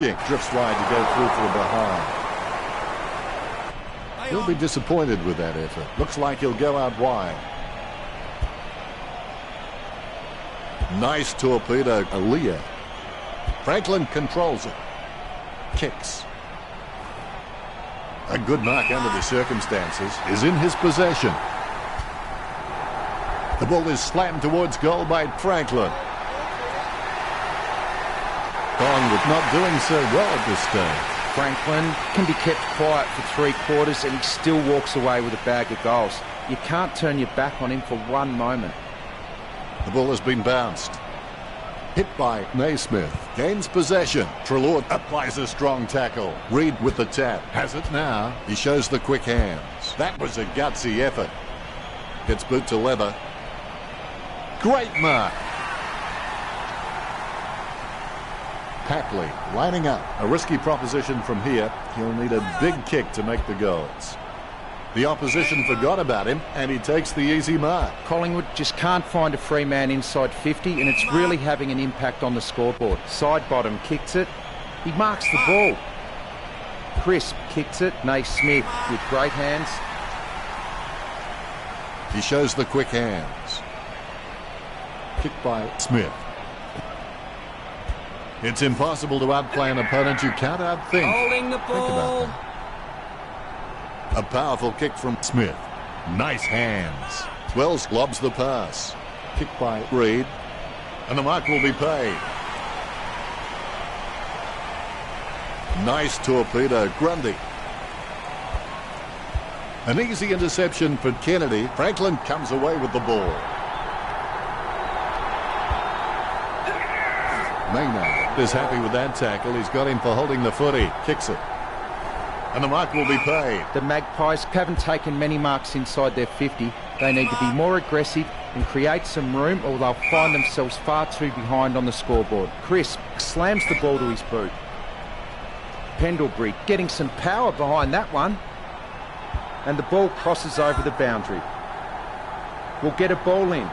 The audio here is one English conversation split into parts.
Drifts wide to go through for a behind. He'll be disappointed with that effort. Looks like he'll go out wide. Nice torpedo, Aaliyah. Franklin controls it. Kicks. A good mark under the circumstances is in his possession. The ball is slammed towards goal by Franklin. Bond with not doing so well at this stage. Franklin can be kept quiet for 3/4 and he still walks away with a bag of goals. You can't turn your back on him for one moment. The ball has been bounced. Hit by Naismith. Gains possession. Treloar applies a strong tackle. Reed with the tap. Has it now. He shows the quick hands. That was a gutsy effort. Gets boot to leather. Great mark. Papley lining up. A risky proposition from here. He'll need a big kick to make the goals. The opposition forgot about him, and he takes the easy mark. Collingwood just can't find a free man inside 50, and it's really having an impact on the scoreboard. Side bottom kicks it. He marks the ball. Crisp kicks it. Naismith with great hands. He shows the quick hands. Kicked by Smith. It's impossible to outplay an opponent you can't outthink. Holding the ball. Think about that. A powerful kick from Smith. Nice hands. Wells lobs the pass. Kicked by Reed. And the mark will be paid. Nice torpedo, Grundy. An easy interception for Kennedy. Franklin comes away with the ball. Maynard is happy with that tackle. He's got him for holding the footy. Kicks it. And the mark will be paid. The Magpies haven't taken many marks inside their 50. They need to be more aggressive and create some room, or they'll find themselves far too behind on the scoreboard. Crisp slams the ball to his boot. Pendlebury getting some power behind that one. And the ball crosses over the boundary. We'll get a ball in.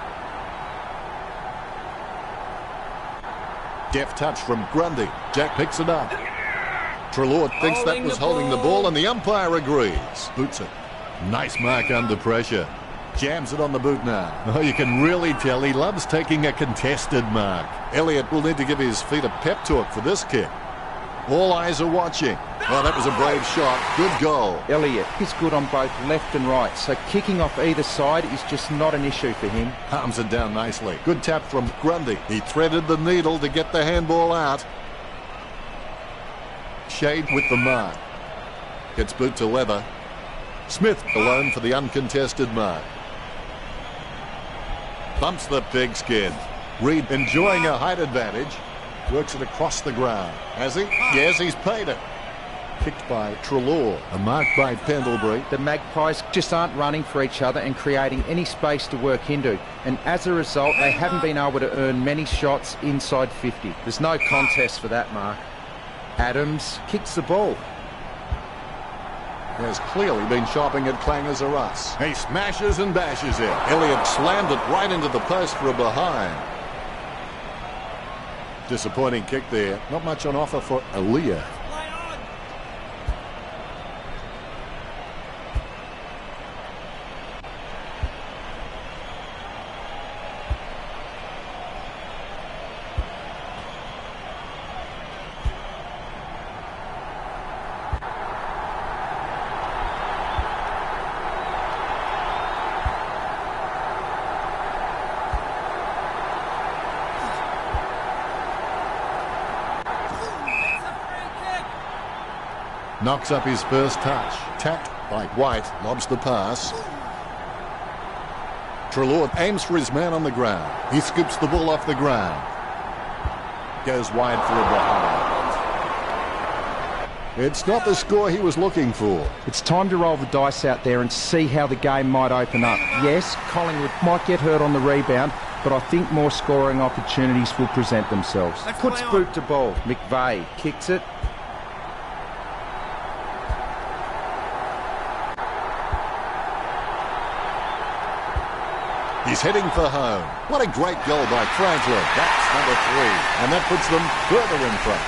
Deft touch from Grundy. Jack picks it up. Treloar thinks that was holding the ball, and the umpire agrees. Boots it. Nice mark under pressure. Jams it on the boot now. Oh, you can really tell he loves taking a contested mark. Elliott will need to give his feet a pep talk for this kick. All eyes are watching. Oh, that was a brave shot. Good goal. Elliott is good on both left and right, so kicking off either side is just not an issue for him. Arms it down nicely. Good tap from Grundy. He threaded the needle to get the handball out. Shade with the mark. Gets boot to leather. Smith alone for the uncontested mark. Bumps the pigskin. Reed enjoying a height advantage. Works it across the ground. Has he? Yes, he's paid it. Kicked by Treloar. A mark by Pendlebury. The Magpies just aren't running for each other and creating any space to work into. And as a result, they haven't been able to earn many shots inside 50. There's no contest for that mark. Adams kicks the ball. He has clearly been shopping at Clangers or Us. He smashes and bashes it. Elliott slammed it right into the post for a behind. Disappointing kick there. Not much on offer for Aaliyah. Knocks up his first touch. Tapped by White. Lobs the pass. Treloar aims for his man on the ground. He scoops the ball off the ground. Goes wide for a behind. It's not the score he was looking for. It's time to roll the dice out there and see how the game might open up. Yes, Collingwood might get hurt on the rebound, but I think more scoring opportunities will present themselves. Puts boot to ball. McVeigh kicks it. He's heading for home. What a great goal by Franklin. That's number 3. And that puts them further in front.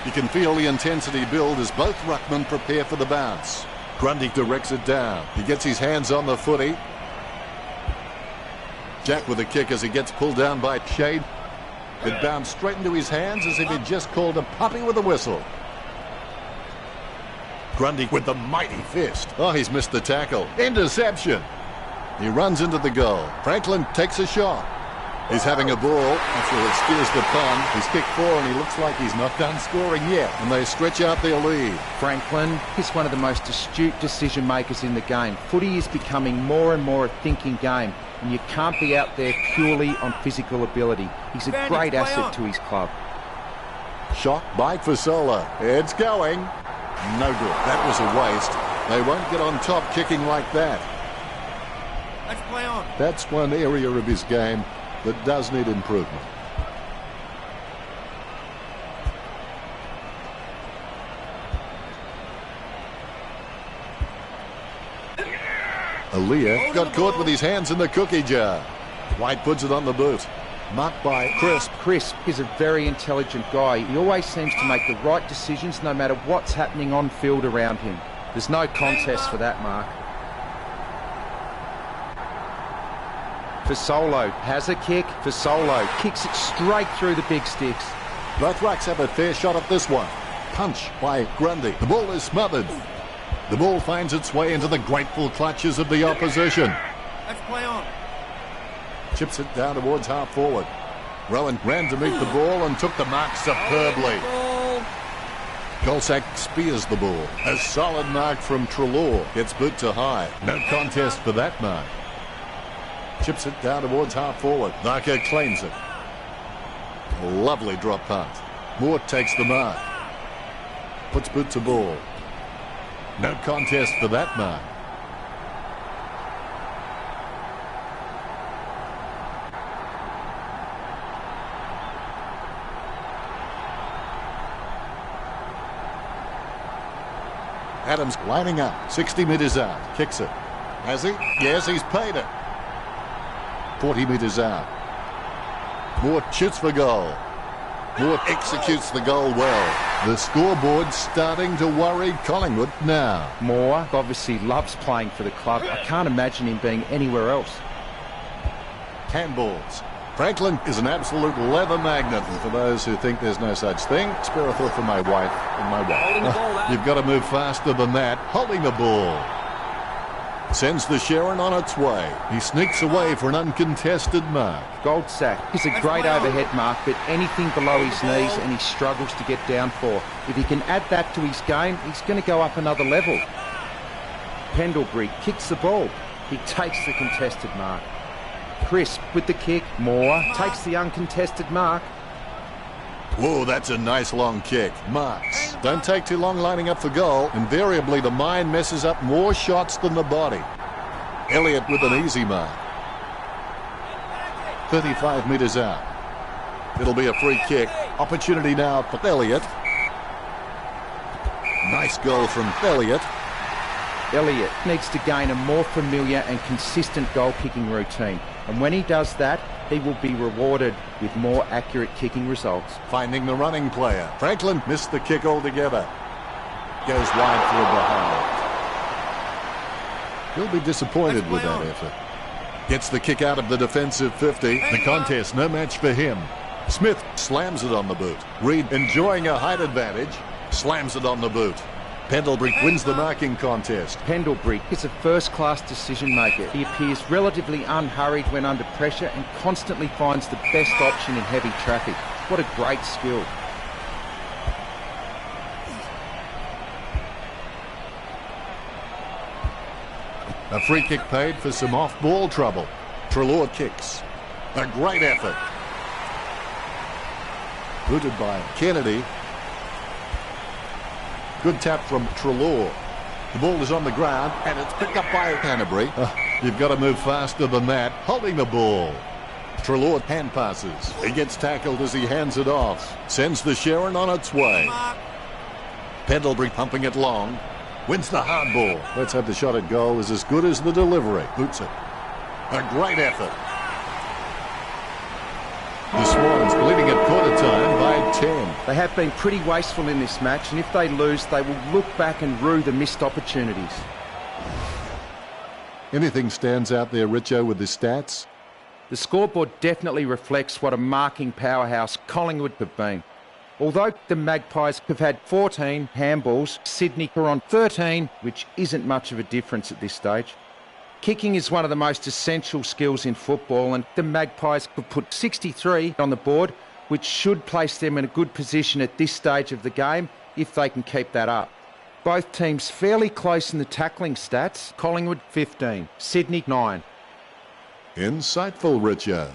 You can feel the intensity build as both ruckmen prepare for the bounce. Grundy directs it down. He gets his hands on the footy. Jack with a kick as he gets pulled down by Shade. It bounced straight into his hands as if he'd just called a puppy with a whistle. Grundy with the mighty fist. Oh, he's missed the tackle. Interception. He runs into the goal. Franklin takes a shot. He's having a ball. Actually, excuse the pun. He's kicked 4 and he looks like he's not done scoring yet. And they stretch out their lead. Franklin is one of the most astute decision makers in the game. Footy is becoming more and more a thinking game, and you can't be out there purely on physical ability. He's a great asset to his club. Shot by Fasola. It's going. No good. That was a waste. They won't get on top kicking like that. Let's play on. That's one area of his game that does need improvement. Aaliyah got caught with his hands in the cookie jar. White puts it on the boot. Marked by Crisp. Crisp is a very intelligent guy. He always seems to make the right decisions no matter what's happening on field around him. There's no contest for that, Mark. Fasolo has a kick. Fasolo kicks it straight through the big sticks. Both rucks have a fair shot at this one. Punch by Grundy. The ball is smothered. The ball finds its way into the grateful clutches of the opposition. Let's play on. Chips it down towards half forward. Rowan ran to meet the ball and took the mark superbly. Golsack spears the ball. A solid mark from Treloar. Gets boot to high. No contest for that mark. Chips it down towards half forward. Naka claims it. A lovely drop punt. Moore takes the mark. Puts boot to ball. No contest for that mark. Adams lining up. 60 metres out. Kicks it. Has he? Yes, he's paid it. 40 metres out. Moore shoots for goal. Moore executes the goal well. The scoreboard's starting to worry Collingwood now. Moore obviously loves playing for the club. I can't imagine him being anywhere else. Handballs. Franklin is an absolute leather magnet. And for those who think there's no such thing, spare a thought for my wife and my wife. You've got to move faster than that. Holding the ball. Sends the Sharon on its way. He sneaks away for an uncontested mark. Goldsack is a great overhead mark, but anything below his knees and he struggles to get down for. If he can add that to his game, he's going to go up another level. Pendlebury kicks the ball. He takes the contested mark. Crisp with the kick. Moore takes the uncontested mark. Whoa, that's a nice long kick. Marks. Don't take too long lining up for goal. Invariably, the mind messes up more shots than the body. Elliott with an easy mark. 35 metres out. It'll be a free kick. Opportunity now for Elliott. Nice goal from Elliott. Elliott needs to gain a more familiar and consistent goal-kicking routine. And when he does that, he will be rewarded with more accurate kicking results. Finding the running player. Franklin missed the kick altogether. Goes wide for a behind. He'll be disappointed with that effort. Gets the kick out of the defensive 50. The contest, no match for him. Smith slams it on the boot. Reed, enjoying a height advantage, slams it on the boot. Pendlebury wins the marking contest. Pendlebury is a first-class decision maker. He appears relatively unhurried when under pressure and constantly finds the best option in heavy traffic. What a great skill. A free kick paid for some off-ball trouble. Treloar kicks. A great effort. Booted by Kennedy. Good tap from Treloar. The ball is on the ground and it's picked up by Canterbury. You've got to move faster than that. Holding the ball. Treloar hand passes. He gets tackled as he hands it off. Sends the Sharon on its way. Pendlebury pumping it long. Wins the hard ball. Let's hope the shot at goal is as good as the delivery. Boots it. A great effort. The Swans leading at quarter time by 10. They have been pretty wasteful in this match, and if they lose, they will look back and rue the missed opportunities. Anything stands out there, Richo, with the stats? The scoreboard definitely reflects what a marking powerhouse Collingwood have been. Although the Magpies have had 14 handballs, Sydney are on 13, which isn't much of a difference at this stage. Kicking is one of the most essential skills in football, and the Magpies have put 63 on the board, which should place them in a good position at this stage of the game if they can keep that up. Both teams fairly close in the tackling stats. Collingwood 15, Sydney 9. Insightful, Richo.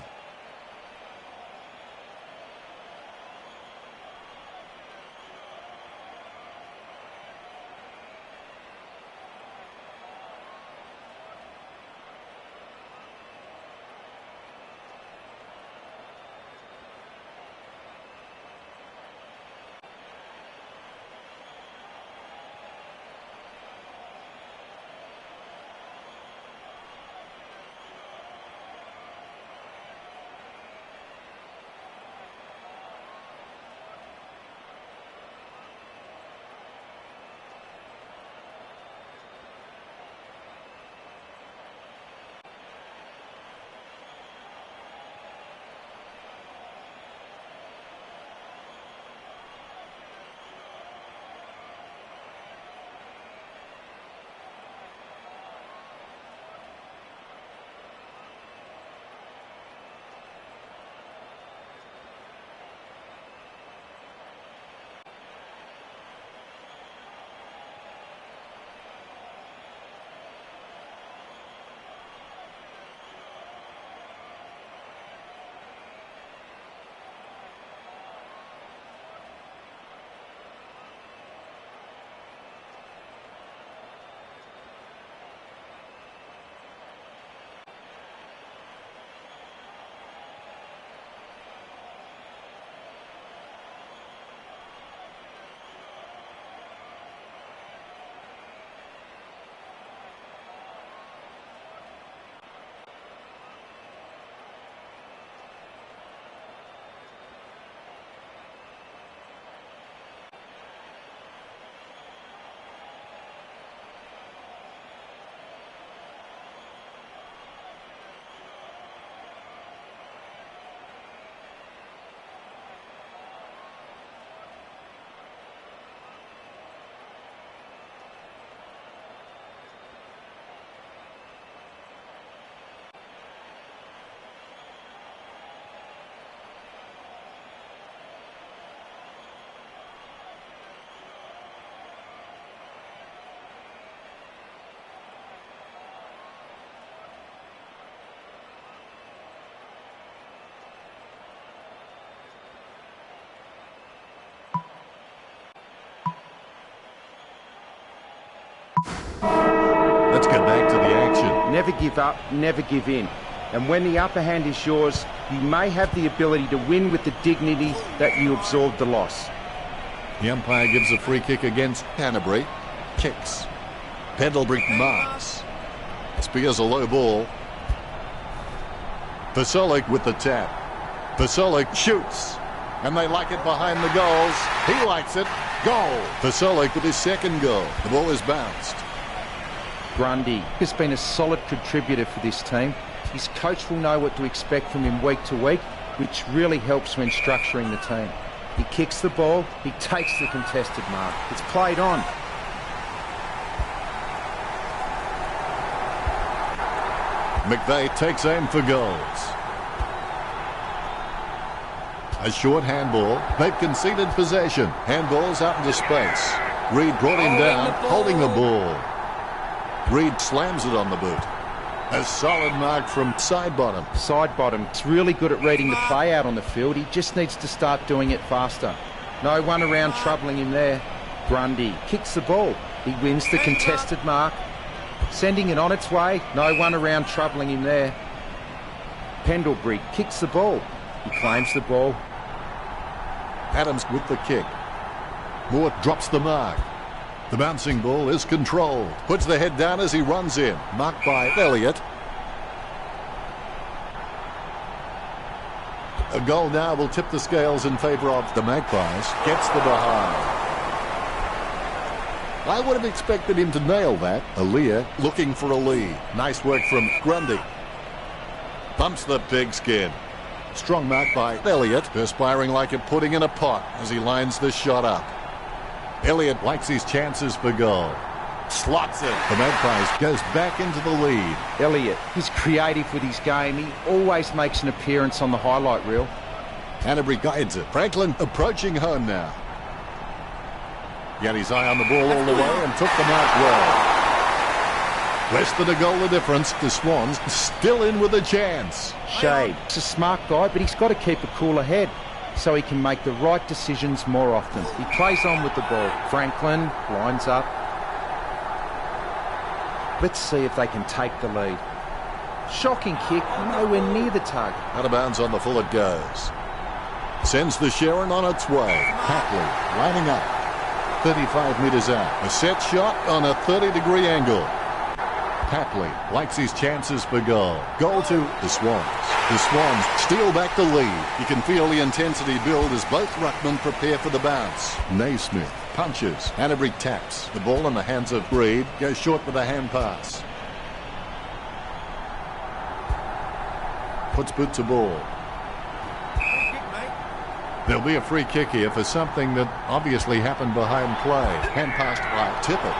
Let's get back to the action. Never give up, never give in. And when the upper hand is yours, you may have the ability to win with the dignity that you absorbed the loss. The umpire gives a free kick against Canterbury. Kicks. Pendlebury marks. Spears a low ball. Pasolic with the tap. Pasolic shoots. And they like it behind the goals. He likes it. Goal. Pasolic with his second goal. The ball is bounced. Grundy has been a solid contributor for this team. His coach will know what to expect from him week to week, which really helps when structuring the team. He kicks the ball, he takes the contested mark. It's played on. McVeigh takes aim for goals. A short handball. They've conceded possession. Handball's out into space. Reed brought him down, holding the ball. Reed slams it on the boot. A solid mark from side bottom. Side bottom. He's really good at reading the play out on the field. He just needs to start doing it faster. No one around troubling him there. Grundy kicks the ball. He wins the contested mark. Sending it on its way. No one around troubling him there. Pendlebury kicks the ball. He claims the ball. Adams with the kick. Moore drops the mark. The bouncing ball is controlled. Puts the head down as he runs in. Marked by Elliott. A goal now will tip the scales in favour of the Magpies. Gets the behind. I would have expected him to nail that. Aaliyah looking for a lead. Nice work from Grundy. Bumps the pigskin. Strong mark by Elliott, perspiring like a pudding in a pot as he lines the shot up. Elliott likes his chances for goal. Slots it. The Magpies goes back into the lead. Elliott, he's creative with his game. He always makes an appearance on the highlight reel. Canterbury guides it. Franklin approaching home now. He had his eye on the ball all the way and took the mark well. Less than a goal the difference. The Swans still in with a chance. Shade. He's a smart guy, but he's got to keep a cooler head so he can make the right decisions more often. He plays on with the ball. Franklin lines up. Let's see if they can take the lead. Shocking kick, nowhere near the target. Out of bounds on the full it goes. Sends the Sharon on its way. Papley lining up. 35 metres out. A set shot on a 30-degree angle. Papley likes his chances for goal. Goal to the Swans. The Swans steal back the lead. You can feel the intensity build as both ruckmen prepare for the bounce. Naismith punches. Canterbury taps. The ball in the hands of Reed. Goes short with a hand pass. Puts boot to ball. There'll be a free kick here for something that obviously happened behind play. Hand passed by Tippett.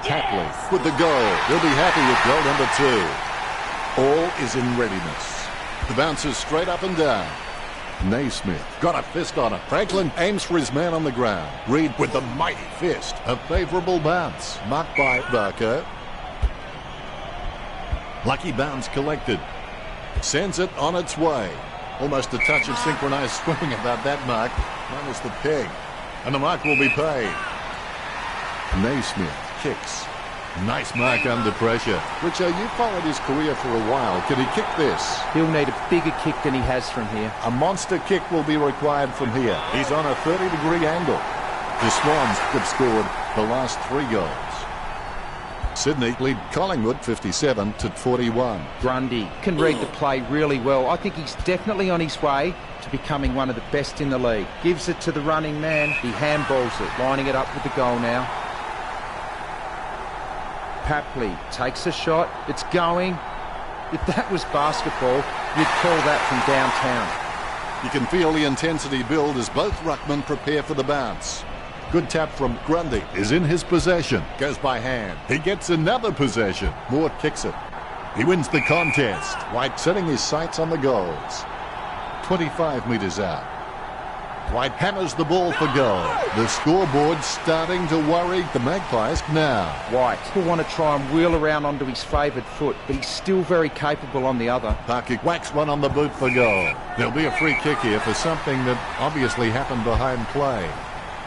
Tapley with the goal. He'll be happy with goal number 2. All is in readiness. The bounce is straight up and down. Naismith got a fist on it. Franklin aims for his man on the ground. Reed with the mighty fist. A favourable bounce. Marked by Barco. Lucky bounce collected. Sends it on its way. Almost a touch of synchronised swimming about that mark. Minus the peg. And the mark will be paid. Naismith kicks. Nice mark under pressure. Richard, you followed his career for a while. Can he kick this? He'll need a bigger kick than he has from here. A monster kick will be required from here. He's on a 30-degree angle. The Swans have scored the last 3 goals. Sydney lead Collingwood 57-41. Grundy can read the play really well. I think he's definitely on his way to becoming one of the best in the league. Gives it to the running man. He handballs it, lining it up with the goal now. Papley takes a shot. It's going. If that was basketball, you'd call that from downtown. You can feel the intensity build as both ruckmen prepare for the bounce. Good tap from Grundy is in his possession. Goes by hand. He gets another possession. Moore kicks it. He wins the contest. White setting his sights on the goals. 25 metres out. White hammers the ball for goal. The scoreboard starting to worry the Magpies now. White will want to try and wheel around onto his favoured foot, but he's still very capable on the other. Parker whacks one on the boot for goal. There'll be a free kick here for something that obviously happened behind play.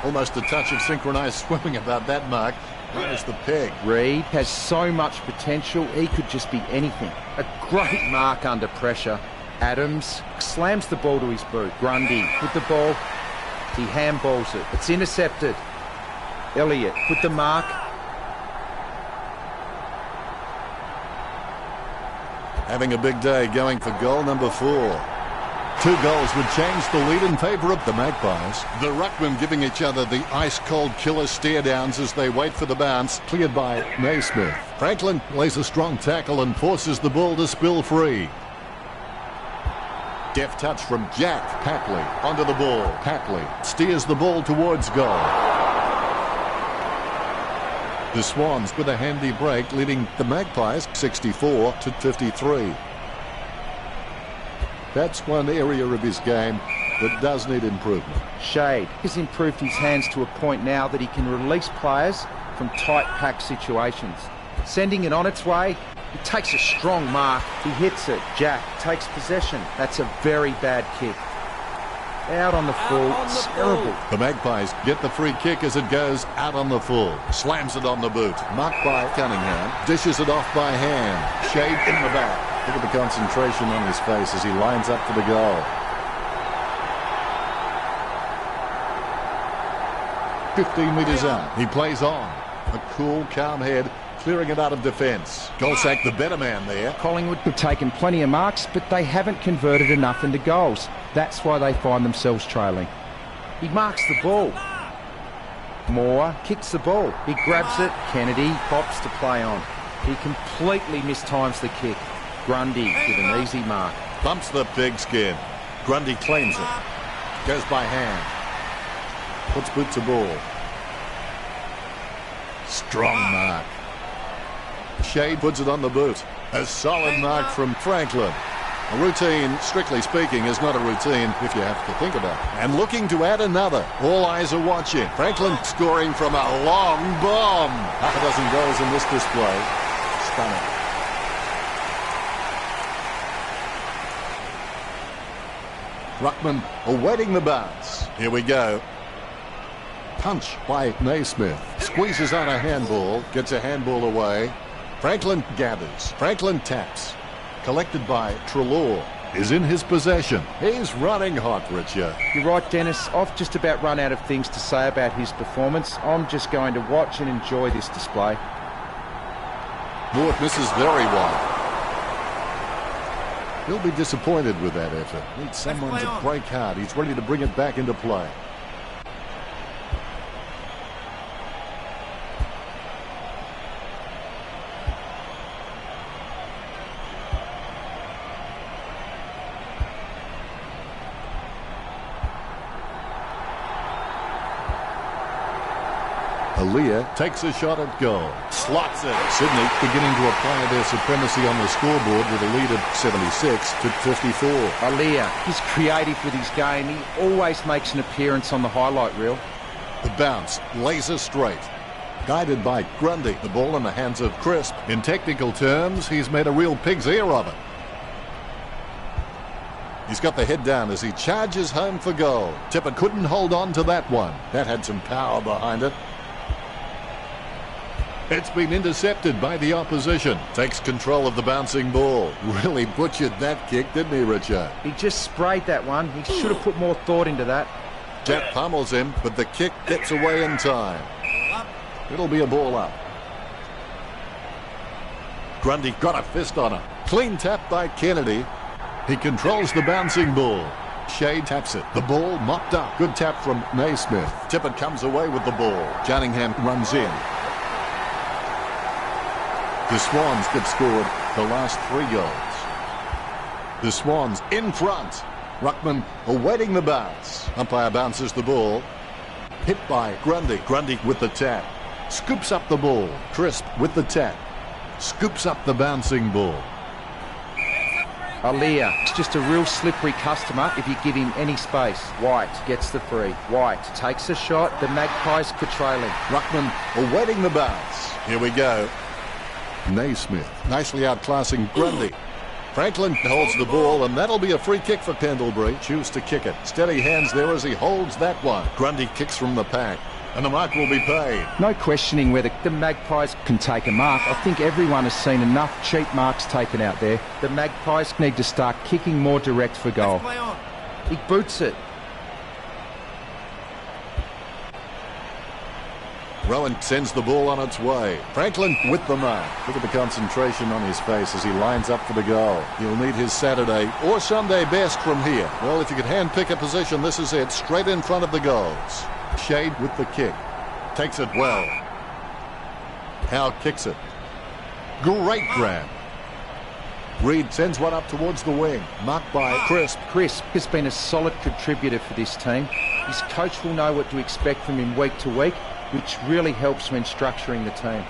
Almost a touch of synchronised swimming about that mark. Minus the peg. Reed has so much potential, he could just be anything. A great mark under pressure. Adams slams the ball to his boot. Grundy with the ball. He handballs it. It's intercepted. Elliott with the mark. Having a big day going for goal number 4. 2 goals would change the lead in favour of the Magpies. The ruckmen giving each other the ice-cold killer stare-downs as they wait for the bounce. Cleared by Naismith. Franklin lays a strong tackle and forces the ball to spill free. Deft touch from Jack. Papley onto the ball. Papley steers the ball towards goal. The Swans with a handy break leading the Magpies 64-53. That's one area of his game that does need improvement. Shade has improved his hands to a point now that he can release players from tight pack situations. Sending it on its way. He takes a strong mark. He hits it. Jack takes possession. That's a very bad kick. Out on the full. It's terrible. The Magpies get the free kick as it goes out on the full. Slams it on the boot. Marked by Cunningham. Dishes it off by hand. Shade in the back. Look at the concentration on his face as he lines up for the goal. 15 metres out. He plays on. A cool, calm head, clearing it out of defence. Goldsack the better man there. Collingwood have taken plenty of marks, but they haven't converted enough into goals. That's why they find themselves trailing. He marks the ball. Moore kicks the ball. He grabs it. Kennedy pops to play on. He completely mistimes the kick. Grundy with an easy mark. Bumps the pigskin. Grundy claims it. Goes by hand. Puts boot to ball. Strong mark. Shade puts it on the boot. A solid mark from Franklin. A routine, strictly speaking, is not a routine if you have to think about it. And looking to add another. All eyes are watching. Franklin scoring from a long bomb. Half a dozen goals in this display. Stunning. Ruckman awaiting the bounce. Here we go. Punch by Naismith. Squeezes on a handball. Gets a handball away. Franklin gathers. Franklin taps. Collected by Treloar. Is in his possession. He's running hot, Richard. You're right, Dennis. I've just about run out of things to say about his performance. I'm just going to watch and enjoy this display. Mort misses very wide. He'll be disappointed with that effort. Needs someone to break hard. He's ready to bring it back into play. Aaliyah takes a shot at goal. Slots it. Sydney beginning to apply their supremacy on the scoreboard with a lead of 76 to 54. Aaliyah, he's creative with his game. He always makes an appearance on the highlight reel. The bounce, laser straight. Guided by Grundy. The ball in the hands of Crisp. In technical terms, he's made a real pig's ear of it. He's got the head down as he charges home for goal. Tippett couldn't hold on to that one. That had some power behind it. It's been intercepted by the opposition. Takes control of the bouncing ball. Really butchered that kick, didn't he, Richard? He just sprayed that one. He should have put more thought into that. Jack pummels him, but the kick gets away in time. It'll be a ball up. Grundy got a fist on it. Clean tap by Kennedy. He controls the bouncing ball. Shea taps it. The ball mopped up. Good tap from Naismith. Tippett comes away with the ball. Janningham runs in. The Swans get scored the last 3 goals. The Swans in front. Ruckman awaiting the bounce. Umpire bounces the ball. Hit by Grundy. Grundy with the tap. Scoops up the ball. Crisp with the tap. Scoops up the bouncing ball. Aaliyah, it's just a real slippery customer if you give him any space. White gets the free. White takes a shot. The Magpies could trailing. Ruckman awaiting the bounce. Here we go. Naismith nicely outclassing Grundy. Franklin holds the ball, and that'll be a free kick for Pendlebury. Choose to kick it. Steady hands there as he holds that one. Grundy kicks from the pack, and the mark will be paid. No questioning whether the Magpies can take a mark. I think everyone has seen enough cheap marks taken out there. The Magpies need to start kicking more direct for goal. He boots it. Rowan sends the ball on its way. Franklin with the mark. Look at the concentration on his face as he lines up for the goal. He'll need his Saturday or Sunday best from here. Well, if you could hand-pick a position, this is it. Straight in front of the goals. Shade with the kick. Takes it well. Howe kicks it. Great grab. Reed sends one up towards the wing. Marked by Crisp. Crisp has been a solid contributor for this team. His coach will know what to expect from him week to week, which really helps when structuring the team.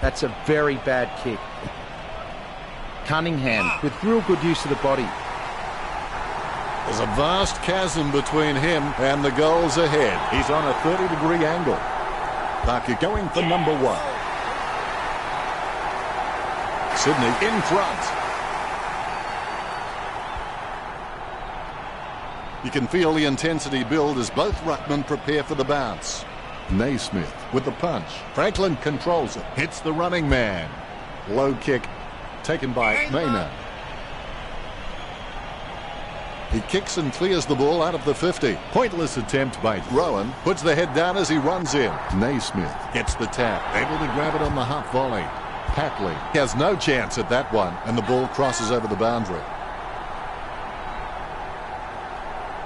That's a very bad kick. Cunningham with real good use of the body. There's a vast chasm between him and the goals ahead. He's on a 30-degree angle. Barker going for number 1. Sydney in front. You can feel the intensity build as both ruckmen prepare for the bounce. Naismith with the punch. Franklin controls it. Hits the running man. Low kick taken by Maynard. He kicks and clears the ball out of the 50. Pointless attempt by Rowan. Puts the head down as he runs in. Naismith gets the tap. Able to grab it on the half volley. Patley has no chance at that one, and the ball crosses over the boundary.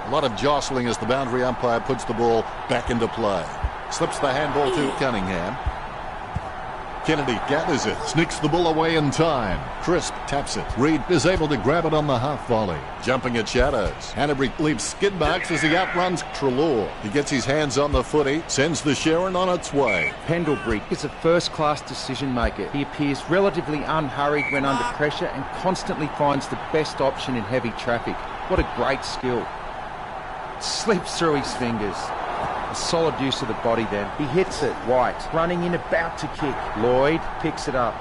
A lot of jostling as the boundary umpire puts the ball back into play. Slips the handball to Cunningham. Kennedy gathers it, sneaks the ball away in time. Crisp taps it. Reed is able to grab it on the half volley. Jumping at shadows. Hanbury leaves skid marks as he outruns Treloar. He gets his hands on the footy, sends the Sharon on its way. Pendlebury is a first-class decision maker. He appears relatively unhurried when under pressure and constantly finds the best option in heavy traffic. What a great skill. Slips through his fingers. A solid use of the body then. He hits it. White running in, about to kick. Lloyd picks it up.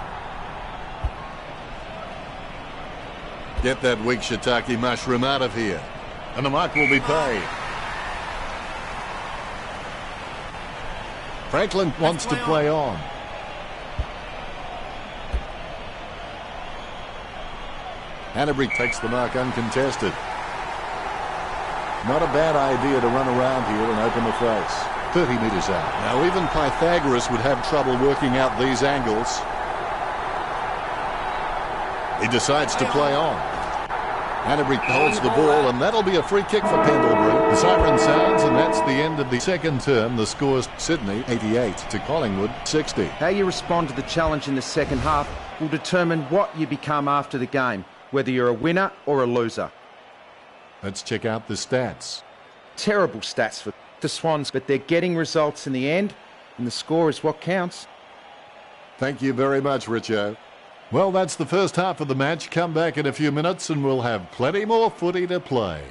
Get that weak shiitake mushroom out of here. And the mark will be paid. Franklin wants to play on. Hanbury takes the mark uncontested. Not a bad idea to run around here and open the face. 30 metres out. Now even Pythagoras would have trouble working out these angles. He decides to play on. Hanbury holds the ball, and that'll be a free kick for Pendlebury. The siren sounds, and that's the end of the second term. The score's Sydney 88 to Collingwood 60. How you respond to the challenge in the second half will determine what you become after the game, whether you're a winner or a loser. Let's check out the stats. Terrible stats for the Swans, but they're getting results in the end, and the score is what counts. Thank you very much, Richo. Well, that's the first half of the match. Come back in a few minutes and we'll have plenty more footy to play.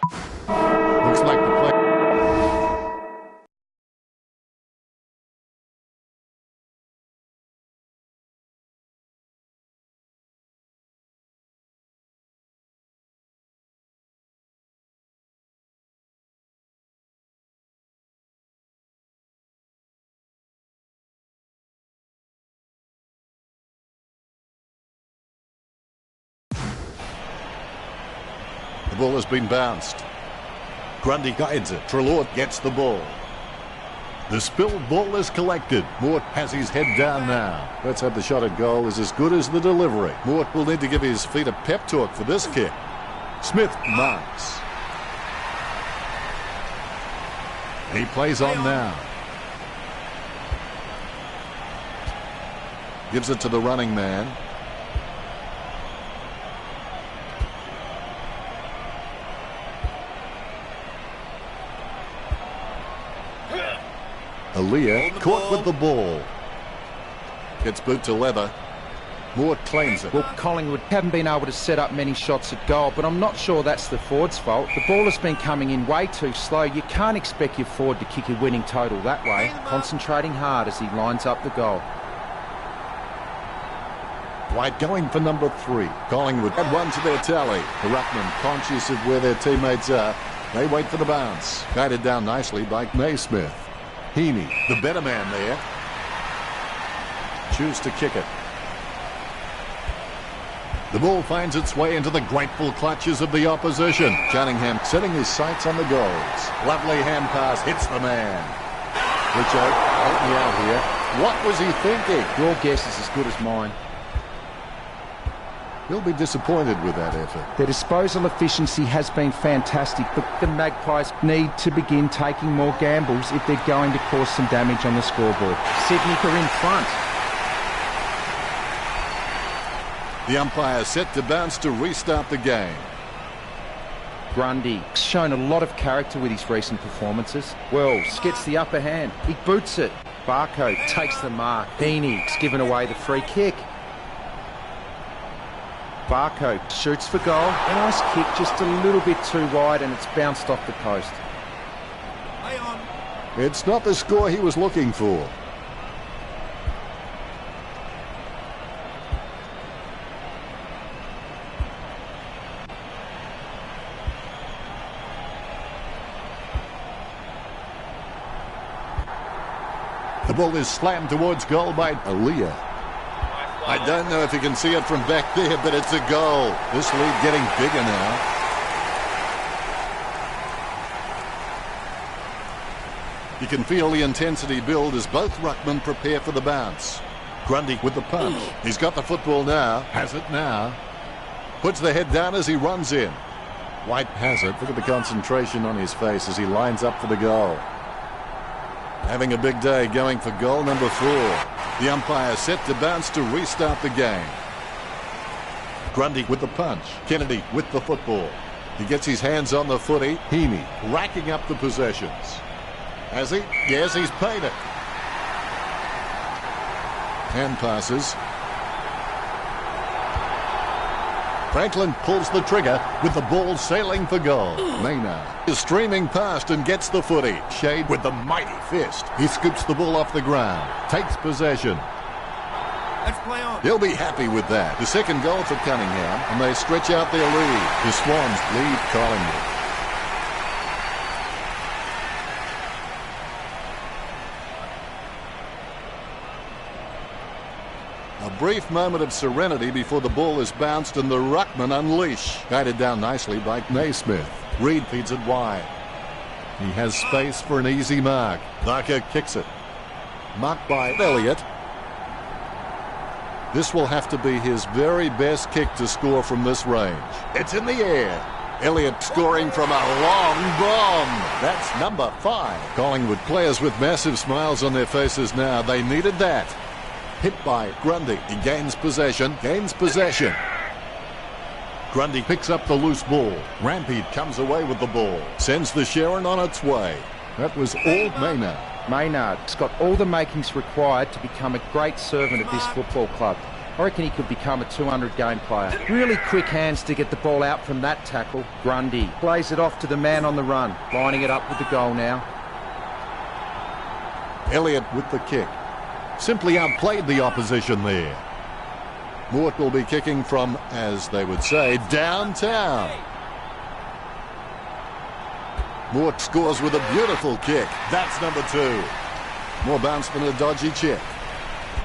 Looks like the play. The ball has been bounced. Grundy guides it. Treloar gets the ball. The spilled ball is collected. Mort has his head down now. Let's hope the shot at goal is as good as the delivery. Mort will need to give his feet a pep talk for this kick. Smith marks. He plays on now. Gives it to the running man. Aaliyah caught with the ball. Gets boot to leather. Moore claims it. Well, Collingwood haven't been able to set up many shots at goal, but I'm not sure that's the forward's fault. The ball has been coming in way too slow. You can't expect your forward to kick a winning total that way. Concentrating hard as he lines up the goal. White going for number 3. Collingwood add one to their tally. The Ruckman, conscious of where their teammates are, they wait for the bounce. Guided down nicely by Naismith. Heaney, the better man there. Choose to kick it. The ball finds its way into the grateful clutches of the opposition. Cunningham setting his sights on the goals. Lovely hand pass hits the man. Richo, help me out here. What was he thinking? Your guess is as good as mine. He'll be disappointed with that effort. Their disposal efficiency has been fantastic, but the Magpies need to begin taking more gambles if they're going to cause some damage on the scoreboard. Sydney are in front. The umpire set to bounce to restart the game. Grundy shown a lot of character with his recent performances. Wells gets the upper hand. He boots it. Barco takes the mark. Heaney's given away the free kick. Barco shoots for goal. Nice kick, just a little bit too wide, and it's bounced off the post. Play on. It's not the score he was looking for. The ball is slammed towards goal by Aaliyah. I don't know if you can see it from back there, but it's a goal. This lead getting bigger now. You can feel the intensity build as both ruckmen prepare for the bounce. Grundy with the punch. He's got the football now. Has it now. Puts the head down as he runs in. White has it. Look at the concentration on his face as he lines up for the goal. Having a big day going for goal number 4. The umpire set to bounce to restart the game. Grundy with the punch. Kennedy with the football. He gets his hands on the footy. Heaney racking up the possessions. Has he? Yes, he's paid it. Hand passes. Franklin pulls the trigger with the ball sailing for goal. Maynard is streaming past and gets the footy. Shade with the mighty fist. He scoops the ball off the ground. Takes possession. Let's play on. He'll be happy with that. The second goal for Cunningham, and they stretch out their lead. The Swans lead Collingwood. A brief moment of serenity before the ball is bounced and the ruckman unleash. Guided down nicely by Naismith. Reid feeds it wide. He has space for an easy mark. Barker kicks it. Marked by Elliott. This will have to be his very best kick to score from this range. It's in the air. Elliott scoring from a long bomb. That's number 5. Collingwood players with massive smiles on their faces now. They needed that. Hit by Grundy. He gains possession. Grundy picks up the loose ball. Rampede comes away with the ball. Sends the Sharon on its way. That was all Maynard. Maynard's got all the makings required to become a great servant of this football club. I reckon he could become a 200-game player. Really quick hands to get the ball out from that tackle. Grundy plays it off to the man on the run, lining it up with the goal now. Elliott with the kick. Simply outplayed the opposition there. Mort will be kicking from, as they would say, downtown. Mort scores with a beautiful kick. That's number 2. More bounce than a dodgy chip.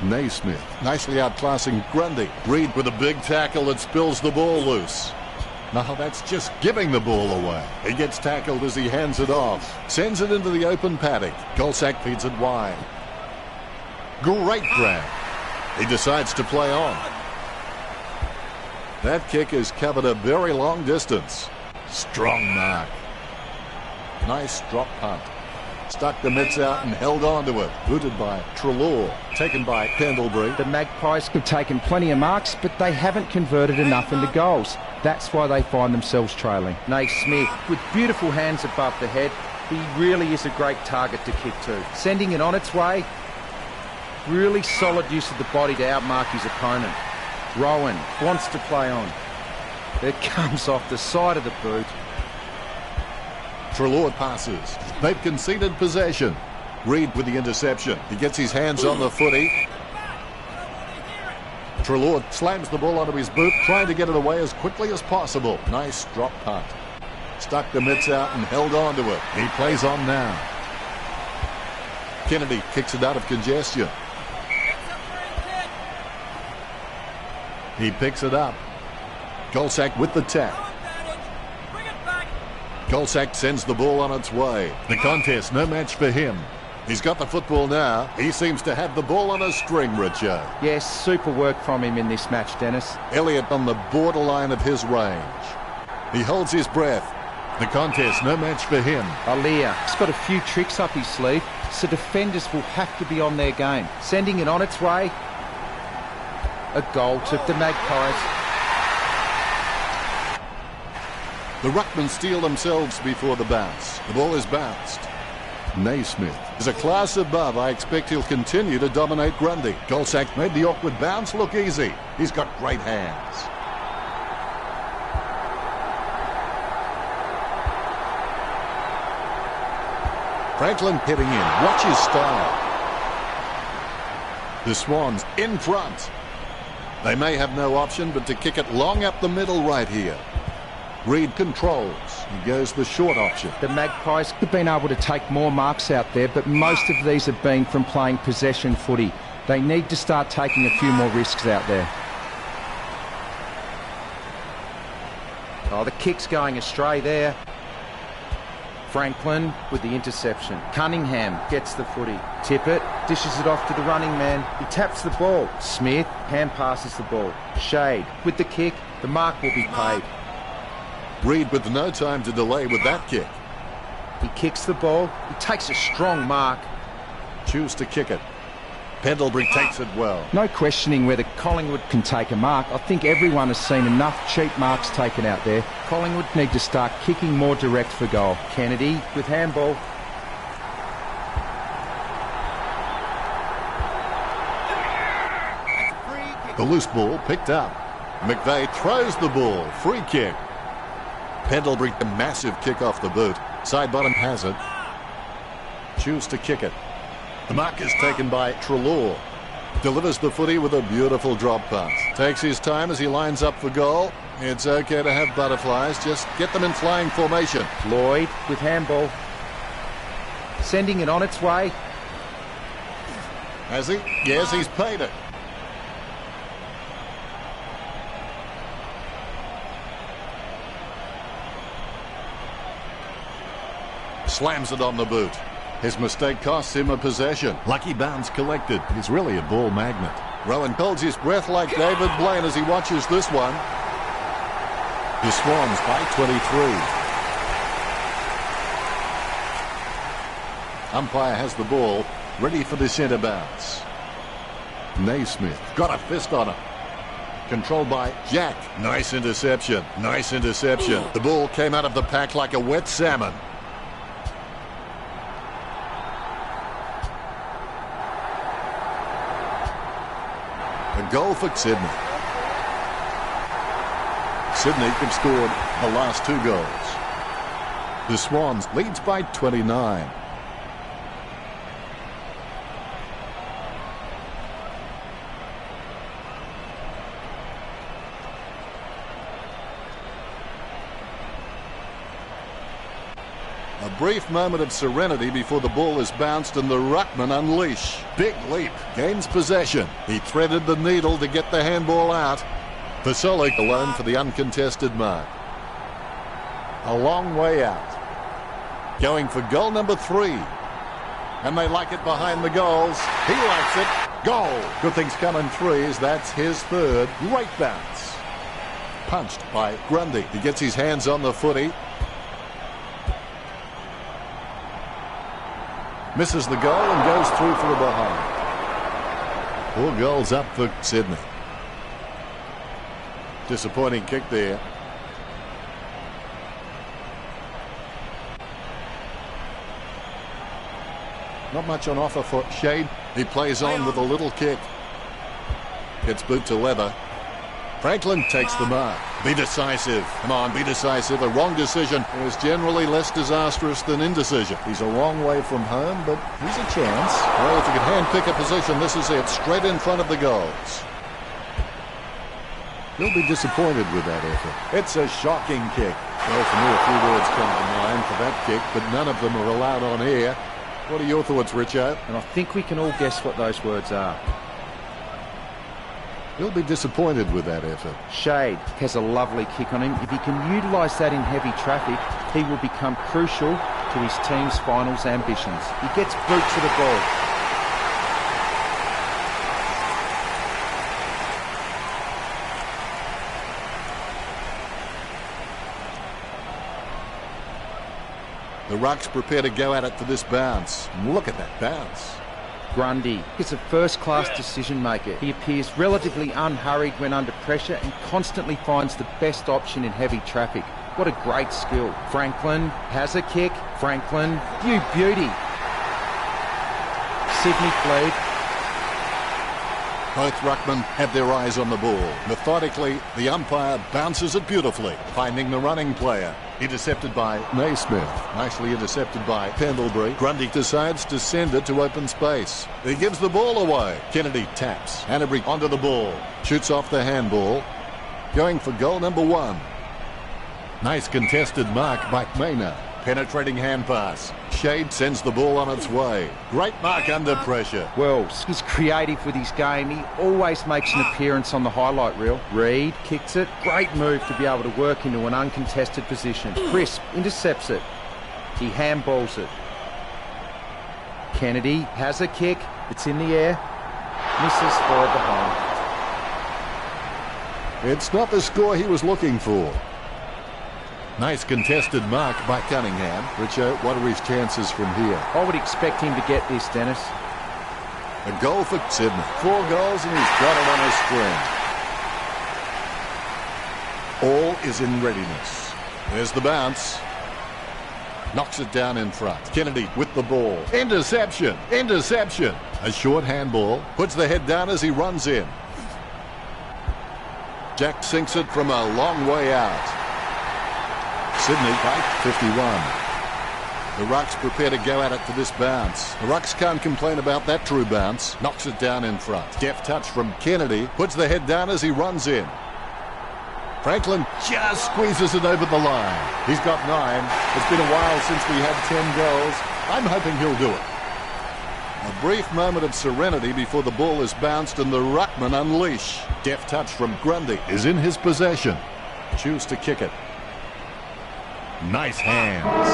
Naismith nicely outclassing Grundy. Reed with a big tackle that spills the ball loose. Now that's just giving the ball away. He gets tackled as he hands it off. Sends it into the open paddock. Golsack feeds it wide. Great grab. He decides to play on. That kick has covered a very long distance. Strong mark. Nice drop punt. Stuck the mitts out and held on to it. Booted by Treloar. Taken by Pendlebury. The Magpies have taken plenty of marks, but they haven't converted enough into goals. That's why they find themselves trailing. Naismith with beautiful hands above the head. He really is a great target to kick to. Sending it on its way. Really solid use of the body to outmark his opponent. Rowan wants to play on. It comes off the side of the boot. Treloar passes. They've conceded possession. Reed with the interception. He gets his hands on the footy. Treloar slams the ball onto his boot, trying to get it away as quickly as possible. Nice drop punt. Stuck the mitts out and held on to it. He plays on now. Kennedy kicks it out of congestion. He picks it up. Golsack with the tap. Golsack sends the ball on its way. The contest, no match for him. He's got the football now. He seems to have the ball on a string, Richo. Yes, super work from him in this match, Dennis. Elliott on the borderline of his range. He holds his breath. The contest, no match for him. Alia's got a few tricks up his sleeve, so defenders will have to be on their game. Sending it on its way. A goal took the Magpies. The Ruckmen steal themselves before the bounce. The ball is bounced. Naismith is a class above. I expect he'll continue to dominate Grundy. Golsack made the awkward bounce look easy. He's got great hands. Franklin hitting in. Watch his style. The Swans in front. They may have no option but to kick it long up the middle right here. Reed controls. He goes the short option. The Magpies have been able to take more marks out there, but most of these have been from playing possession footy. They need to start taking a few more risks out there. Oh, the kick's going astray there. Franklin with the interception. Cunningham gets the footy. Tippett dishes it off to the running man. He taps the ball. Smith hand passes the ball. Shade with the kick. The mark will be paid. Reed with no time to delay with that kick. He kicks the ball. He takes a strong mark. Choose to kick it. Pendlebury takes it well. No questioning whether Collingwood can take a mark. I think everyone has seen enough cheap marks taken out there. Collingwood need to start kicking more direct for goal. Kennedy with handball. The loose ball picked up. McVeigh throws the ball. Free kick. Pendlebury, a massive kick off the boot. Side bottom has it. Choose to kick it. The mark is taken by Treloar. Delivers the footy with a beautiful drop pass. Takes his time as he lines up for goal. It's okay to have butterflies. Just get them in flying formation. Lloyd with handball. Sending it on its way. Has he? Yes, he's paid it. Slams it on the boot. His mistake costs him a possession. Lucky bounce collected. He's really a ball magnet. Rowan holds his breath like David Blaine as he watches this one. The Swans by 23. Umpire has the ball, ready for the centre bounce. Naismith got a fist on him. Controlled by Jack. Nice interception. Nice interception. The ball came out of the pack like a wet salmon. A goal for Sydney. Sydney have scored the last 2 goals. The Swans leads by 29. A brief moment of serenity before the ball is bounced and the ruckman unleash. Big leap, gains possession. He threaded the needle to get the handball out. Vasilic alone for the uncontested mark. A long way out. Going for goal number 3. And they like it behind the goals. He likes it. Goal. Good things come in threes. That's his 3rd. Great bounce. Punched by Grundy. He gets his hands on the footy. Misses the goal and goes through for the behind. 4 goals up for Sydney. Disappointing kick there. Not much on offer for Shade. He plays on with a little kick. Gets boot to leather. Franklin takes the mark. Be decisive. Come on, be decisive. A wrong decision is generally less disastrous than indecision. He's a long way from home, but he's a chance. Well, if you can hand-pick a position, this is it. Straight in front of the goals. He'll be disappointed with that effort. It's a shocking kick. Well, for me, a few words come to mind for that kick, but none of them are allowed on air. What are your thoughts, Richo? And I think we can all guess what those words are. He'll be disappointed with that effort. Shade has a lovely kick on him. If he can utilise that in heavy traffic, he will become crucial to his team's finals ambitions. He gets boot to the ball. The Rucks prepare to go at it for this bounce. Look at that bounce. Grundy is a first-class decision maker. He appears relatively unhurried when under pressure and constantly finds the best option in heavy traffic. What a great skill. Franklin has a kick. Franklin, you beauty. Sydney played. Both ruckmen have their eyes on the ball. Methodically, the umpire bounces it beautifully, finding the running player. Intercepted by Naismith. Nicely intercepted by Pendlebury. Grundy decides to send it to open space. He gives the ball away. Kennedy taps. Hanbury onto the ball. Shoots off the handball. Going for goal number 1. Nice contested mark by Maynard. Penetrating hand pass. Shade sends the ball on its way. Great mark under pressure. Well, he's creative with his game. He always makes an appearance on the highlight reel. Reed kicks it. Great move to be able to work into an uncontested position. Crisp intercepts it. He handballs it. Kennedy has a kick. It's in the air. Misses for behind. It's not the score he was looking for. Nice contested mark by Cunningham. Richo, what are his chances from here? I would expect him to get this, Dennis. A goal for Sydney. 4 goals and he's got it on his string. All is in readiness. There's the bounce. Knocks it down in front. Kennedy with the ball. Interception. Interception. A short handball. Puts the head down as he runs in. Jack sinks it from a long way out. Sydney by 51. The Rucks prepare to go at it for this bounce. The Rucks can't complain about that true bounce. Knocks it down in front. Deft touch from Kennedy. Puts the head down as he runs in. Franklin just squeezes it over the line. He's got 9. It's been a while since we had 10 goals. I'm hoping he'll do it. A brief moment of serenity before the ball is bounced and the ruckman unleash. Deft touch from Grundy is in his possession. Choose to kick it. Nice hands.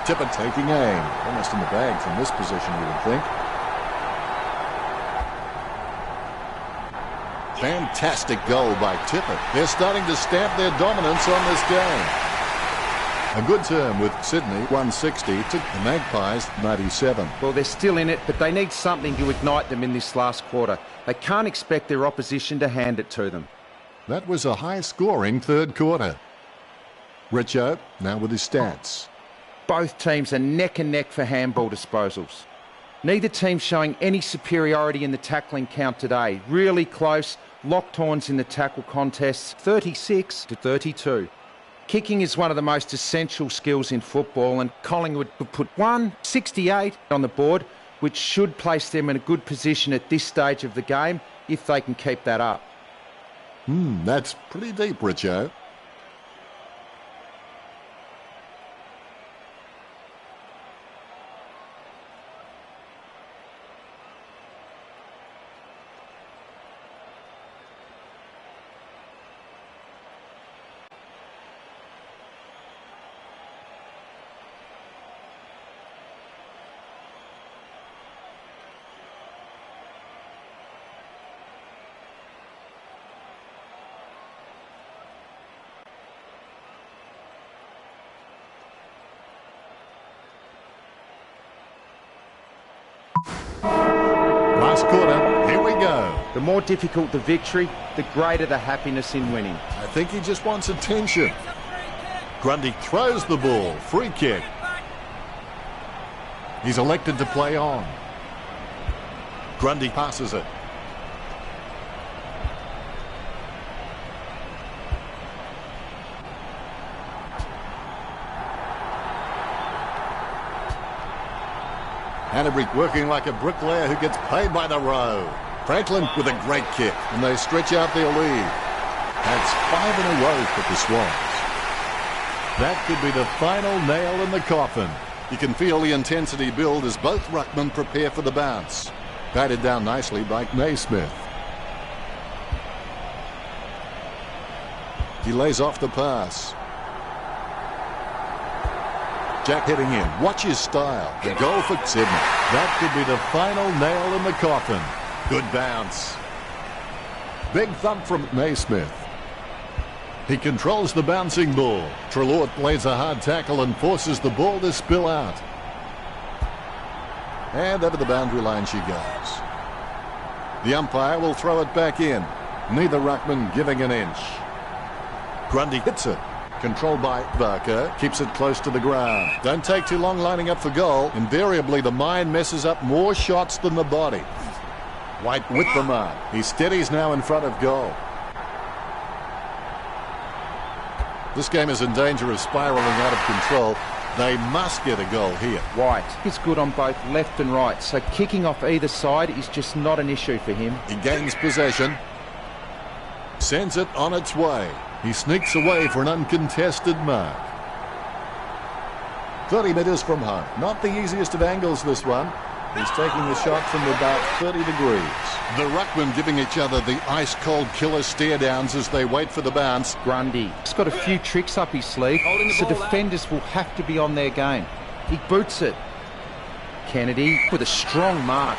Tippett taking aim. Almost in the bag from this position, you would think. Fantastic goal by Tippett. They're starting to stamp their dominance on this game. A good term with Sydney, 160, to the Magpies, 97. Well, they're still in it, but they need something to ignite them in this last quarter. They can't expect their opposition to hand it to them. That was a high-scoring third quarter. Richo, now with his stats. Both teams are neck and neck for handball disposals. Neither team showing any superiority in the tackling count today. Really close, locked horns in the tackle contests, 36-32. Kicking is one of the most essential skills in football, and Collingwood could put 168 on the board, which should place them in a good position at this stage of the game if they can keep that up. That's pretty deep, Richo. Last quarter, here we go. The more difficult the victory, the greater the happiness in winning. I think he just wants attention. Grundy throws the ball. Free kick. He's elected to play on. Grundy passes it. Hannebrink working like a bricklayer who gets paid by the row. Franklin with a great kick, and they stretch out their lead. That's 5 in a row for the Swans. That could be the final nail in the coffin. You can feel the intensity build as both ruckmen prepare for the bounce. Guided down nicely by Naismith. He lays off the pass. Jack heading in. Watch his style. The goal for Sydney. That could be the final nail in the coffin. Good bounce. Big thump from Naismith. He controls the bouncing ball. Treloar lays a hard tackle and forces the ball to spill out. And over the boundary line she goes. The umpire will throw it back in. Neither ruckman giving an inch. Grundy hits it. Controlled by Barker. Keeps it close to the ground. Don't take too long lining up for goal. Invariably, the mind messes up more shots than the body. White with the mark. He steadies now in front of goal. This game is in danger of spiralling out of control. They must get a goal here. White is good on both left and right, so kicking off either side is just not an issue for him. He gains possession. Sends it on its way. He sneaks away for an uncontested mark. 30 metres from home. Not the easiest of angles, this one. He's taking the shot from about 30 degrees. The ruckmen giving each other the ice-cold killer stare-downs as they wait for the bounce. Grundy. He's got a few tricks up his sleeve, so defenders will have to be on their game. He boots it. Kennedy with a strong mark.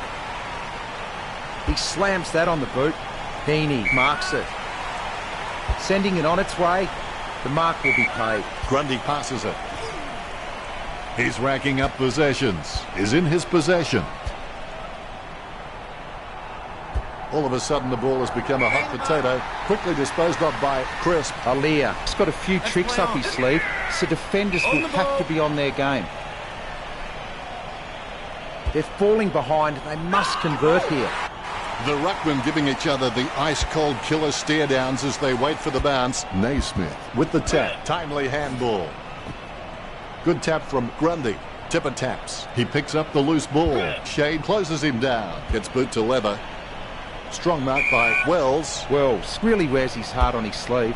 He slams that on the boot. Heaney marks it. Sending it on its way. The mark will be paid. Grundy passes it. He's racking up possessions. Is in his possession. All of a sudden the ball has become a hot potato. Quickly disposed of by Crisp. Alia. He's got a few tricks up his sleeve, so defenders will have to be on their game. They're falling behind. They must convert here. The ruckmen giving each other the ice-cold killer stare-downs as they wait for the bounce. Naismith with the tap. Timely handball. Good tap from Grundy. Tipper taps. He picks up the loose ball. Shade closes him down. Gets boot to leather. Strong mark by Wells. Wells really wears his heart on his sleeve.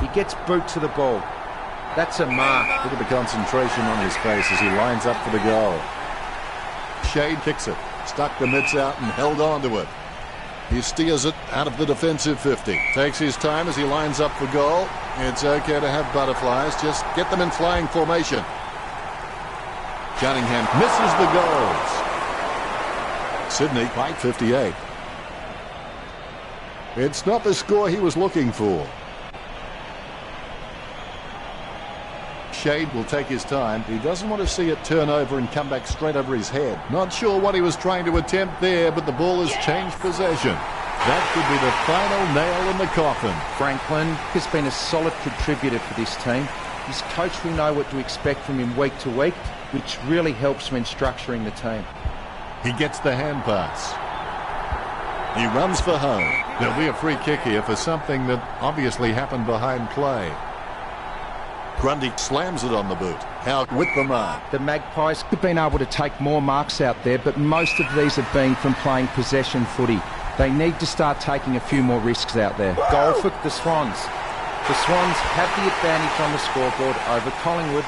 He gets boot to the ball. That's a mark. Look at the concentration on his face as he lines up for the goal. Shade kicks it. Stuck the mitts out and held on to it. He steers it out of the defensive 50. Takes his time as he lines up for goal. It's okay to have butterflies. Just get them in flying formation. Cunningham misses the goals. Sydney by 58. It's not the score he was looking for. Shade will take his time. He doesn't want to see it turn over and come back straight over his head. Not sure what he was trying to attempt there, but the ball has changed possession. That could be the final nail in the coffin. Franklin has been a solid contributor for this team. His coach will know what to expect from him week to week, which really helps when structuring the team. He gets the hand pass. He runs for home. There'll be a free kick here for something that obviously happened behind play. Grundy slams it on the boot. Out with the mark. The Magpies have been able to take more marks out there, but most of these have been from playing possession footy. They need to start taking a few more risks out there. Goal for the Swans. The Swans have the advantage on the scoreboard over Collingwood.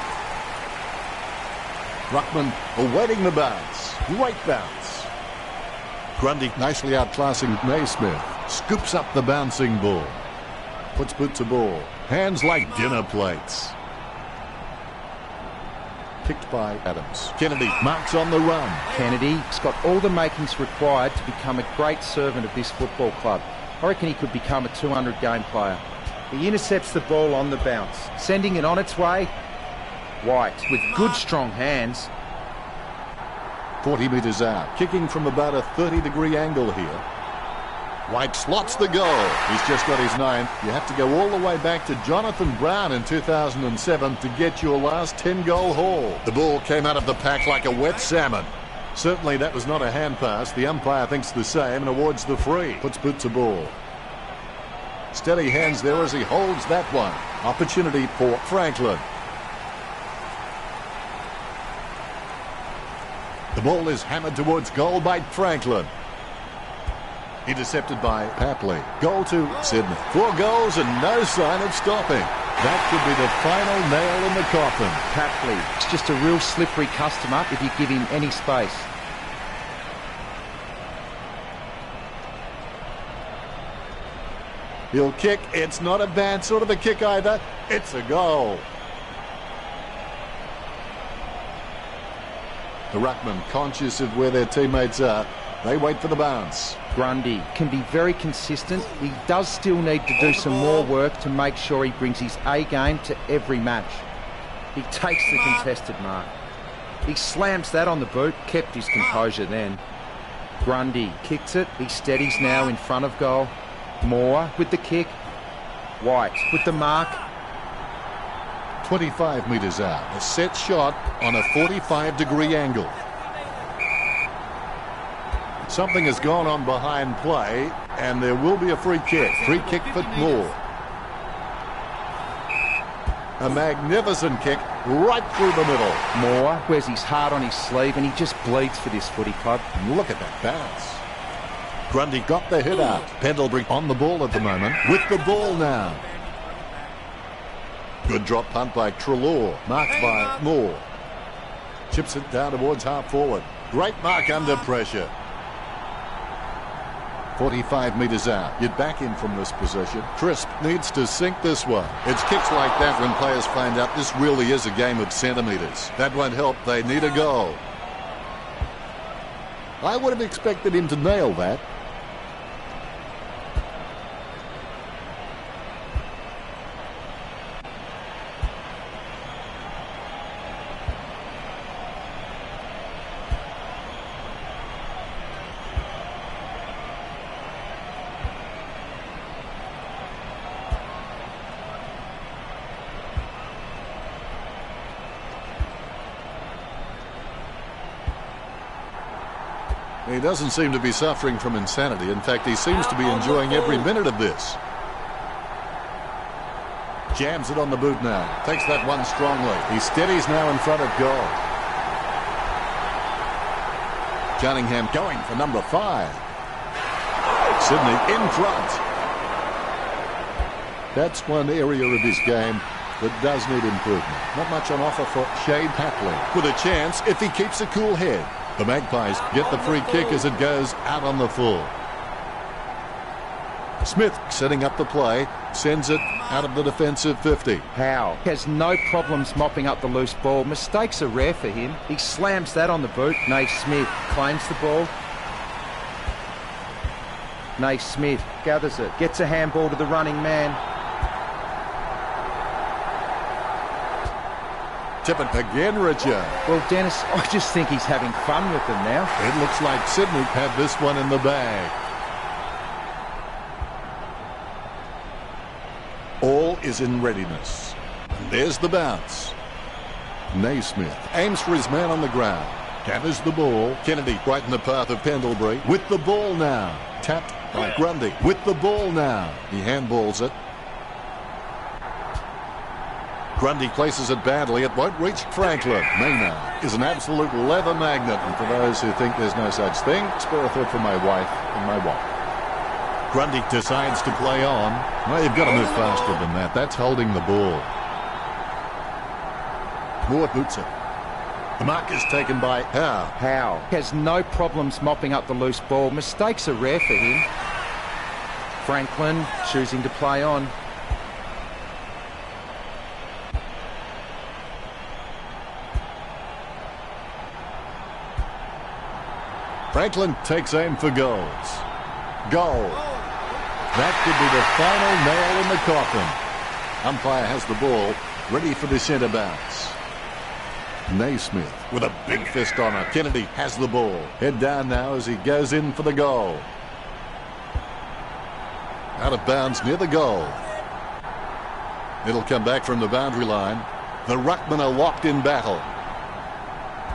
Ruckman awaiting the bounce. Great bounce. Grundy nicely outclassing Naismith. Scoops up the bouncing ball. Puts boot to ball. Hands like dinner plates. Picked by Adams. Kennedy marks on the run. Kennedy's got all the makings required to become a great servant of this football club. I reckon he could become a 200-game player. He intercepts the ball on the bounce, sending it on its way. White with good strong hands. 40 metres out. Kicking from about a 30-degree angle here. White slots the goal. He's just got his 9th. You have to go all the way back to Jonathan Brown in 2007 to get your last 10-goal haul. The ball came out of the pack like a wet salmon. Certainly that was not a hand pass. The umpire thinks the same and awards the free. Puts boot to ball. Steady hands there as he holds that one. Opportunity for Franklin. The ball is hammered towards goal by Franklin. Intercepted by Papley. Goal to Sydney. 4 goals and no sign of stopping. That could be the final nail in the coffin. Papley, it's just a real slippery customer if you give him any space. He'll kick. It's not a bad sort of a kick either. It's a goal. The ruckman, conscious of where their teammates are, they wait for the bounce. Grundy can be very consistent. He does still need to do some more work to make sure he brings his A game to every match. He takes the contested mark. He slams that on the boot, kept his composure then. Grundy kicks it. He steadies now in front of goal. Moore with the kick. White with the mark. 25 metres out. A set shot on a 45-degree angle. Something has gone on behind play, and there will be a free kick. Free kick for Moore. A magnificent kick right through the middle. Moore wears his heart on his sleeve, and he just bleeds for this footy club. Look at that bounce. Grundy got the hit out. Pendlebury on the ball at the moment. With the ball now. Good drop punt by Treloar. Marked by Moore. Chips it down towards half forward. Great mark under pressure. 45 metres out. You're back in from this position. Crisp needs to sink this one. It's kicks like that when players find out this really is a game of centimetres. That won't help. They need a goal. I would have expected him to nail that. He doesn't seem to be suffering from insanity. In fact, he seems to be enjoying every minute of this. Jams it on the boot now. Takes that one strongly. He steadies now in front of goal. Cunningham going for number 5. Sydney in front. That's one area of his game that does need improvement. Not much on offer for Shade Papley. With a chance if he keeps a cool head. The Magpies get the free kick as it goes out on the full. Smith setting up the play, sends it out of the defensive 50. Howe has no problems mopping up the loose ball. Mistakes are rare for him. He slams that on the boot. Naismith claims the ball. Naismith gathers it, gets a handball to the running man. Tippett again, Richard. Well, Dennis, I just think he's having fun with them now. It looks like Sydney have this one in the bag. All is in readiness. And there's the bounce. Naismith aims for his man on the ground. Gathers the ball. Kennedy right in the path of Pendlebury. With the ball now. Tapped by Grundy. With the ball now. He handballs it. Grundy places it badly. It won't reach Franklin. Maynard is an absolute leather magnet. And for those who think there's no such thing, spare a thought for my wife and my wife. Grundy decides to play on. Well, you've got to move faster than that. That's holding the ball. Moore boots it. The mark is taken by Howe. Howe has no problems mopping up the loose ball. Mistakes are rare for him. Franklin choosing to play on. Franklin takes aim for goals. Goal. That could be the final nail in the coffin. Umpire has the ball, ready for the centre bounce. Naismith with a big fist on it. Kennedy has the ball. Head down now as he goes in for the goal. Out of bounds near the goal. It'll come back from the boundary line. The ruckmen are locked in battle.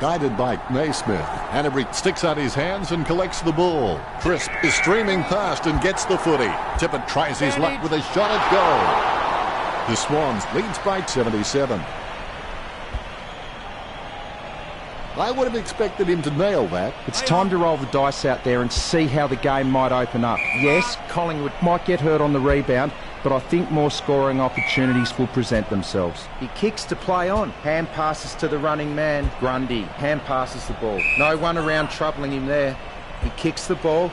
Guided by Naismith. Hanbury sticks out his hands and collects the ball. Crisp is streaming past and gets the footy. Tippett tries his luck with a shot at goal. The Swans leads by 77. I would have expected him to nail that. It's time to roll the dice out there and see how the game might open up. Yes, Collingwood might get hurt on the rebound, but I think more scoring opportunities will present themselves. He kicks to play on. Hand passes to the running man. Grundy. Hand passes the ball. No one around troubling him there. He kicks the ball.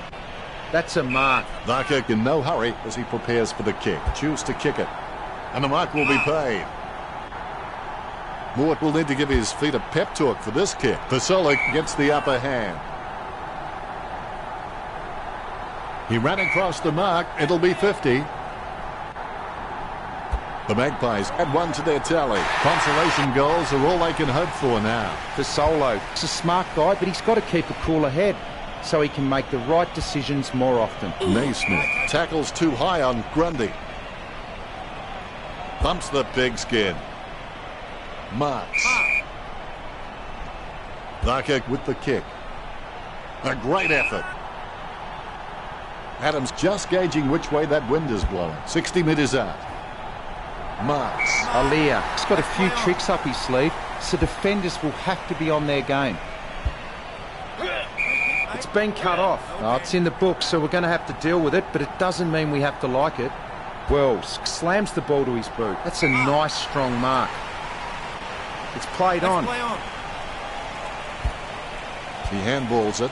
That's a mark. Varkirk in no hurry as he prepares for the kick. Choose to kick it. And the mark will be paid. Mort will need to give his feet a pep talk for this kick. Vasolik gets the upper hand. He ran across the mark. It'll be 50. The Magpies add one to their tally. Consolation goals are all they can hope for now. Vasolo, he's a smart guy, but he's got to keep a cooler head so he can make the right decisions more often. Naismith tackles too high on Grundy. Bumps the pigskin. Marks. Varkirk with the kick. A great effort. Adams just gauging which way that wind is blowing. 60 metres out. Marks. Alia has got a few tricks up his sleeve, so defenders will have to be on their game. It's been cut off. Oh, it's in the book, so we're going to have to deal with it, but it doesn't mean we have to like it. Wells slams the ball to his boot. That's a nice, strong mark. It's played on. He handballs it.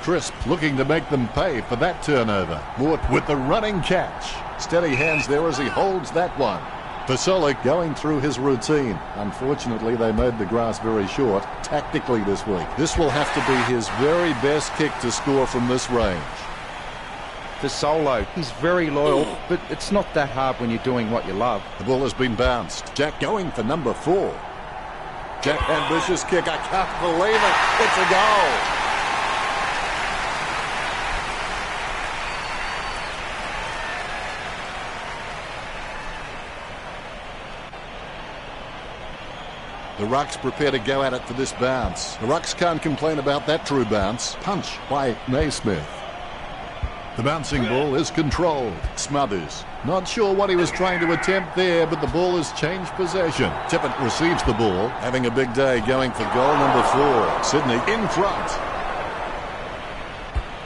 Crisp looking to make them pay for that turnover. Mort with the running catch. Steady hands there as he holds that one. Vasolik going through his routine. Unfortunately, they made the grass very short tactically this week. This will have to be his very best kick to score from this range. Vasolo, he's very loyal, but it's not that hard when you're doing what you love. The ball has been bounced. Jack going for number 4. Jack, ambitious kick. I can't believe it. It's a goal. The Rucks prepare to go at it for this bounce. The Rucks can't complain about that true bounce. Punch by Naismith. The bouncing ball is controlled. Smothers. Not sure what he was trying to attempt there, but the ball has changed possession. Tippett receives the ball, having a big day going for goal number 4. Sydney in front.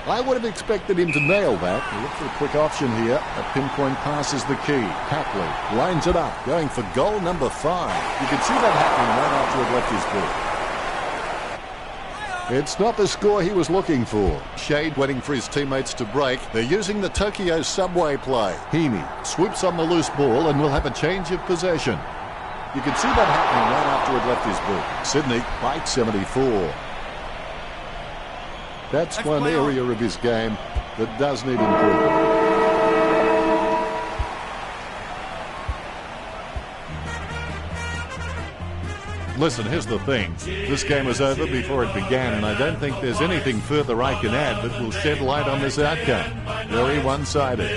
I would have expected him to nail that. He looked for a quick option here. A pinpoint pass is the key. Capley lines it up, going for goal number 5. You could see that happening right after it left his boot. It's not the score he was looking for. Shade waiting for his teammates to break. They're using the Tokyo subway play. Heaney swoops on the loose ball and will have a change of possession. You can see that happening right after it left his boot. Sydney by 74. That's one area of his game that does need improvement. Listen, here's the thing. This game was over before it began, and I don't think there's anything further I can add that will shed light on this outcome. Very one-sided.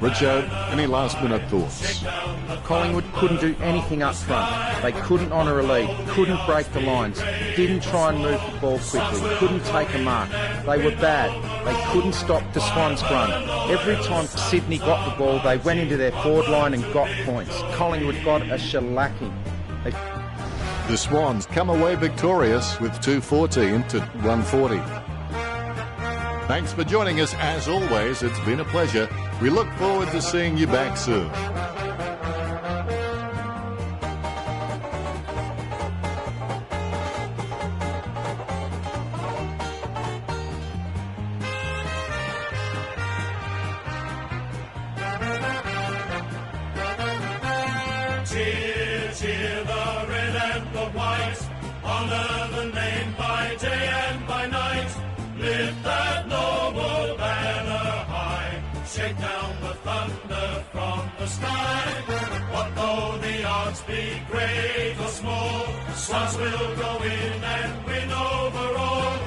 Richo, any last-minute thoughts? Collingwood couldn't do anything up front. They couldn't honour a lead, couldn't break the lines, didn't try and move the ball quickly, couldn't take a mark. They were bad. They couldn't stop the Swans' run. Every time Sydney got the ball, they went into their forward line and got points. Collingwood got a shellacking. The Swans come away victorious with 214 to 140. Thanks for joining us. As always, it's been a pleasure. We look forward to seeing you back soon. Cheer, cheer the red and the white, honour the name by day and by night. Lift that noble banner high, shake down the thunder from the sky. What though the odds be great or small, Swans will go in and win over all.